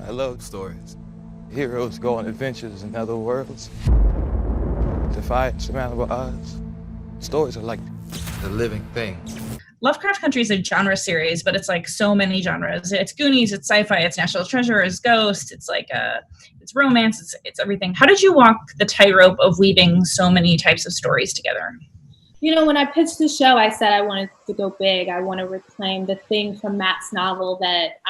I love stories. Heroes go on adventures in other worlds, defy insurmountable odds. Stories are like the living thing. Lovecraft Country is a genre series, but it's like so many genres. It's Goonies, it's sci-fi, it's National Treasure, it's Ghost, it's like it's romance, it's everything. How did you walk the tightrope of weaving so many types of stories together? You know, when I pitched the show, I said I wanted to go big. I want to reclaim the thing from Matt's novel that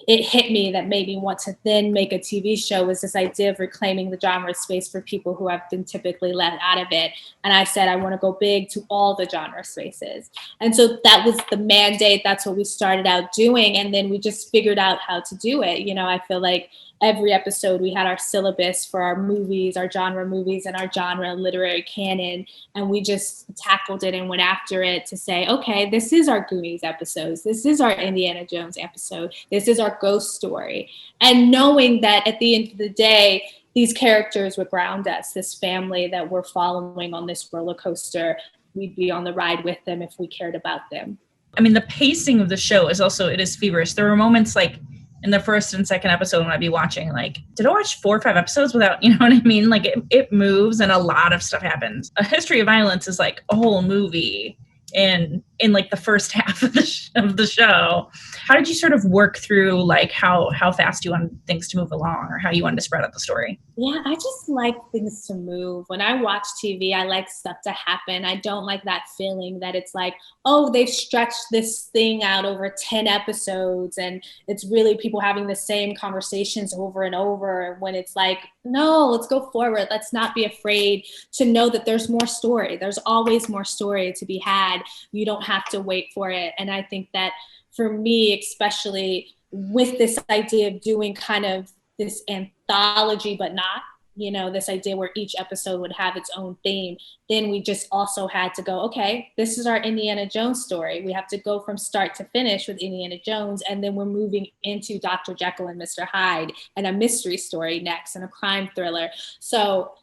it hit me, that made me want to then make a TV show, was this idea of reclaiming the genre space for people who have been typically left out of it. And I said, I want to go big to all the genre spaces. And so that was the mandate. That's what we started out doing. And then we just figured out how to do it. You know, I feel like every episode we had our syllabus for our movies, our genre movies, and our genre literary canon. And we just tackled it and went after it to say, okay, this is our Goonies episodes. This is our Indiana Jones episode. This is our ghost story. And knowing that at the end of the day, these characters would ground us, this family that we're following on this roller coaster, we'd be on the ride with them if we cared about them. I mean, the pacing of the show is also, it is feverish. There were moments like in the first and second episode when I'd be watching, like, did I watch 4 or 5 episodes without, you know what I mean? Like it moves and a lot of stuff happens. A History of Violence is like a whole movie in like the first half of the show. How did you sort of work through like how fast you want things to move along, or how you wanted to spread out the story? Yeah, I just like things to move. When I watch TV, I like stuff to happen. I don't like that feeling that it's like, oh, they've stretched this thing out over 10 episodes and it's really people having the same conversations over and over, when it's like, no, let's go forward. Let's not be afraid to know that there's more story. There's always more story to be had. You don't have to wait for it. And I think that for me, especially with this idea of doing kind of this anthology, but not, you know, this idea where each episode would have its own theme, then we just also had to go, okay, this is our Indiana Jones story. We have to go from start to finish with Indiana Jones, and then we're moving into Dr. Jekyll and Mr. Hyde and a mystery story next and a crime thriller. So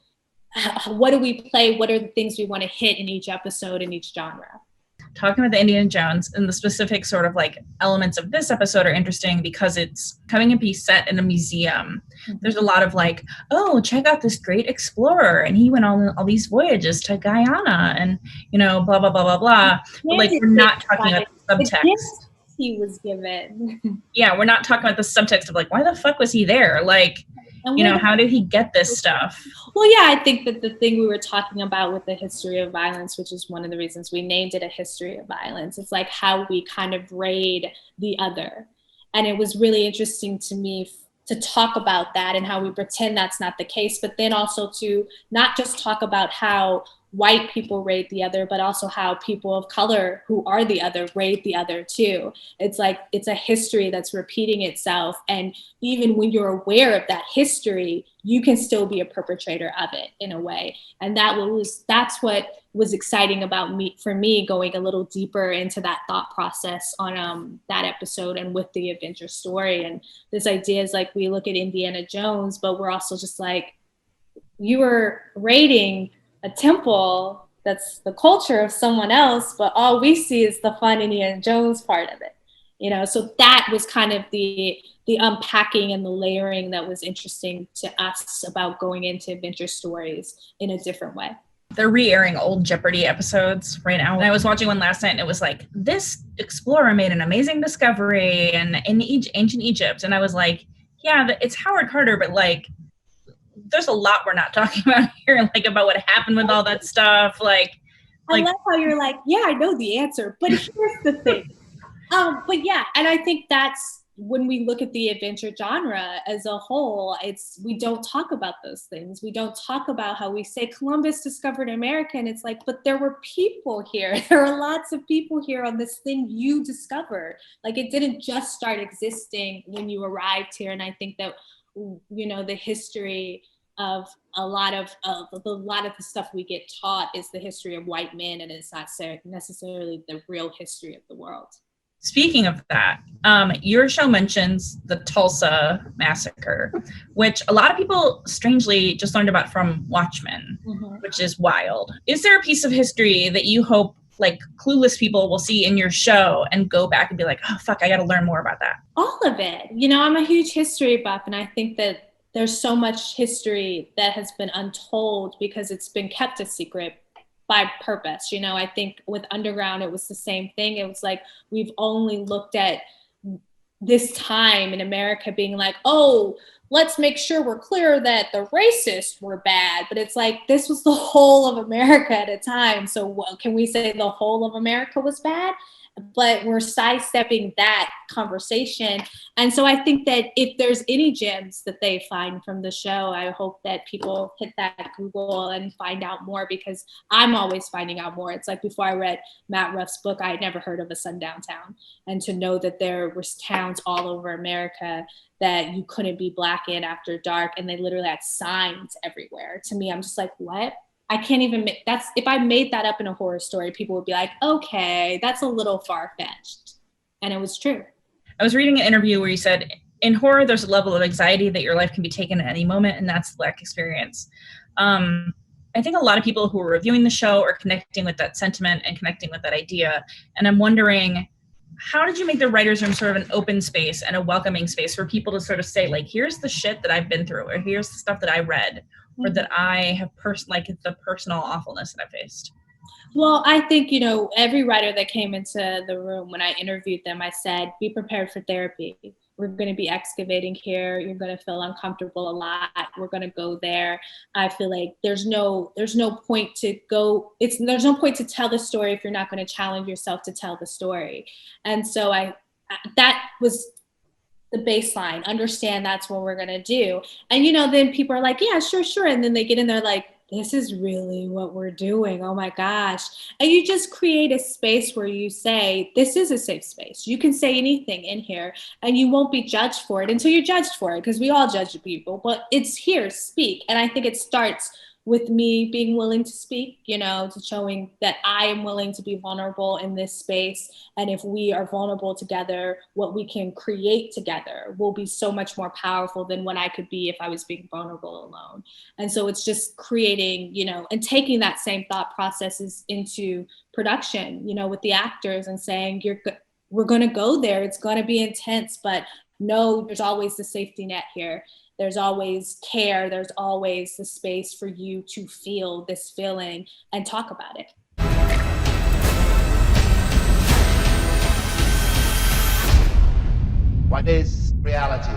what do we play? What are the things we want to hit in each episode, in each genre? Talking about the Indiana Jones and the specific sort of like elements of this episode are interesting because it's coming to be set in a museum. Mm-hmm. There's a lot of like, oh, check out this great explorer, and he went on all these voyages to Guyana, and, you know, blah, blah, blah, blah, blah. But like, we're not talking about the subtext he was given. Yeah, we're not talking about the subtext of like, why the fuck was he there? Like, you know, how did he get this stuff? Well, yeah, I think that the thing we were talking about with the History of Violence, which is one of the reasons we named it A History of Violence, it's like how we kind of raid the other. And it was really interesting to me to talk about that and how we pretend that's not the case, but then also to not just talk about how white people raid the other, but also how people of color who are the other raid the other too. It's like, it's a history that's repeating itself. And even when you're aware of that history, you can still be a perpetrator of it in a way. And that's what was exciting about for me going a little deeper into that thought process on that episode and with the adventure story. And this idea is like, we look at Indiana Jones, but we're also just like, you were raiding a temple that's the culture of someone else, but all we see is the fun Indiana Jones part of it, you know. So that was kind of the unpacking and the layering that was interesting to us about going into adventure stories in a different way. They're re-airing old Jeopardy episodes right now. And I was watching one last night and it was like, this explorer made an amazing discovery in ancient Egypt. And I was like, yeah, it's Howard Carter, but like, there's a lot we're not talking about here, like about what happened with all that stuff. I love how you're like, yeah, I know the answer, but here's the thing. But yeah, and I think that's when we look at the adventure genre as a whole, we don't talk about those things. We don't talk about how we say Columbus discovered America, and it's like, but there were people here. There are lots of people here on this thing you discovered. Like, it didn't just start existing when you arrived here. And I think that, you know, the history of a lot of the stuff we get taught is the history of white men, and it's not necessarily the real history of the world. Speaking of that, your show mentions the Tulsa massacre, which a lot of people strangely just learned about from Watchmen, mm-hmm. which is wild. Is there a piece of history that you hope like clueless people will see in your show and go back and be like, oh, fuck, I got to learn more about that? All of it. You know, I'm a huge history buff, and I think that there's so much history that has been untold because it's been kept a secret by purpose. You know, I think with Underground, it was the same thing. It was like, we've only looked at this time in America being like, oh, let's make sure we're clear that the racists were bad. But it's like, this was the whole of America at a time. So what, can we say the whole of America was bad? But we're sidestepping that conversation. And so I think that if there's any gems that they find from the show, I hope that people hit that Google and find out more, because I'm always finding out more. It's like before I read Matt Ruff's book, I had never heard of a sundown town. And to know that there were towns all over America that you couldn't be Black in after dark, and they literally had signs everywhere. To me, I'm just like, what? I can't even make that's, if I made that up in a horror story, people would be like, okay, that's a little far-fetched. And it was true. I was reading an interview where you said, in horror, there's a level of anxiety that your life can be taken at any moment, and that's the Black experience. I think a lot of people who are reviewing the show are connecting with that sentiment and connecting with that idea. And I'm wondering, how did you make the writer's room sort of an open space and a welcoming space for people to sort of say, like, here's the shit that I've been through, or here's the stuff that I read, or that I have like the personal awfulness that I faced? Well, I think, you know, every writer that came into the room, when I interviewed them, I said, be prepared for therapy. We're going to be excavating here. You're going to feel uncomfortable a lot. We're going to go there. I feel like there's no point to go. There's no point to tell the story if you're not going to challenge yourself to tell the story. And so that was the baseline. Understand that's what we're going to do. And, you know, then people are like, yeah, sure. And then they get in there like, this is really what we're doing. Oh my gosh. And you just create a space where you say, this is a safe space. You can say anything in here and you won't be judged for it until you're judged for it, because we all judge people, but it's here, speak. And I think it starts with me being willing to speak, you know, to showing that I am willing to be vulnerable in this space. And if we are vulnerable together, what we can create together will be so much more powerful than what I could be if I was being vulnerable alone. And so it's just creating, you know, and taking that same thought processes into production, you know, with the actors, and saying, we're going to go there. It's going to be intense, but no, there's always the safety net here. There's always care. There's always the space for you to feel this feeling and talk about it. What is reality?